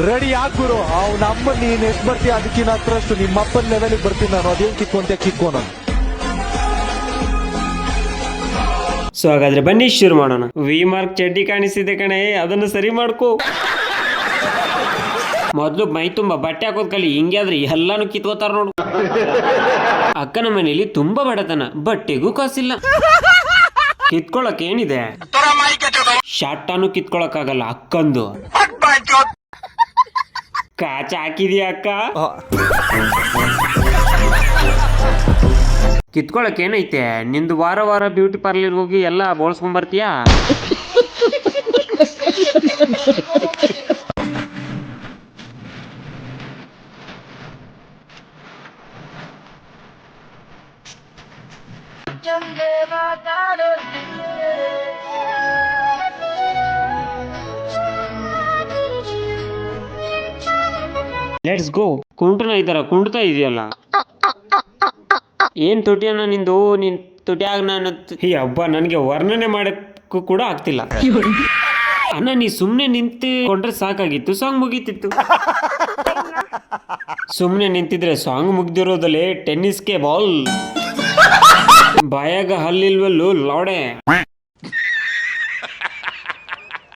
Ready ಆಗ್ಬಿರು. ಅವ್ನ ಅಮ್ಮ ನೀನ್ ಎಷ್ಟು ಬರ್ತೀಯ ಅದಕ್ಕಿನ್ನ ಹತ್ರಷ್ಟು ನಿಮ್ಮ ಅಪ್ಪನ ಲೆವೆಲ್ಗೆ ಬರ್ತೀನಿ ನಾನು. ಅದೇನ್ ಕಿತ್ಕೋ ನಾನು. ಸೊ ಹಾಗಾದ್ರೆ ಬನ್ನಿ ಶುರು ಮಾಡೋಣ. ವಿ ಮಾರ್ಕ್ ಚಡ್ಡಿ ಕಾಣಿಸಿದೆ ಕಣೆ, ಅದನ್ನು ಸರಿ ಮಾಡ್ಕೋ. ಮೊದ್ಲು ಮೈ ತುಂಬಾ ಬಟ್ಟೆ ಹಾಕೋದ್ ಕಲಿ, ಹಿಂಗೆ ಆದ್ರೆ ಎಲ್ಲಾನು ಕಿತ್ಕೋತಾರ ನೋಡು. ಅಕ್ಕನ ಮನೇಲಿ ತುಂಬಾ ಬಡತನ, ಬಟ್ಟೆಗೂ ಕಾಸಿಲ್ಲ. ಕಿತ್ಕೊಳಕ್ ಏನಿದೆ, ಶರ್ಟಾನು ಕಿತ್ಕೊಳಕ್ ಆಗಲ್ಲ ಅಕ್ಕಂದು. ಕಾಚ ಹಾಕಿದ್ಯಾ ಅಕ್ಕ? ಕಿತ್ಕೊಳಕ್ ಏನೈತೆ, ನಿಂದು ವಾರ ವಾರ ಬ್ಯೂಟಿ ಪಾರ್ಲರ್ ಹೋಗಿ ಎಲ್ಲ ಬೋಳ್ಸ್ಕೊಂಡ್ ಬರ್ತೀಯಾ? Let's go. ಕುಂಟನ ಇದ್ದಾರ, ಕುಂಟ್ತಾ ಇದೆಯಲ್ಲ. ಏನ್ ತುಟಿಯನ್ನ ನಿಂದು, ನಿನ್ ತುಟಿಯಾಗ ನಾನು ಈ ಹಬ್ಬ ನನಗೆ ವರ್ಣನೆ ಮಾಡಕ್ಕೂ ಕೂಡ ಆಗ್ತಿಲ್ಲ. ಅಣ್ಣ ನೀ ಸುಮ್ನೆ ನಿಂತ್ಕೊಂಡ್ರೆ ಸಾಕಾಗಿತ್ತು, ಸಾಂಗ್ ಮುಗೀತಿತ್ತು. ಸುಮ್ನೆ ನಿಂತಿದ್ರೆ ಸಾಂಗ್ ಮುಗ್ದಿರೋದಲ್ಲೇ ಟೆನ್ನಿಸ್ಗೆ ಬಾಲ್. ಬಾಯಾಗ ಹಲ್ಲಿಲ್ವಲ್ಲೂ ಲೌಡೆ.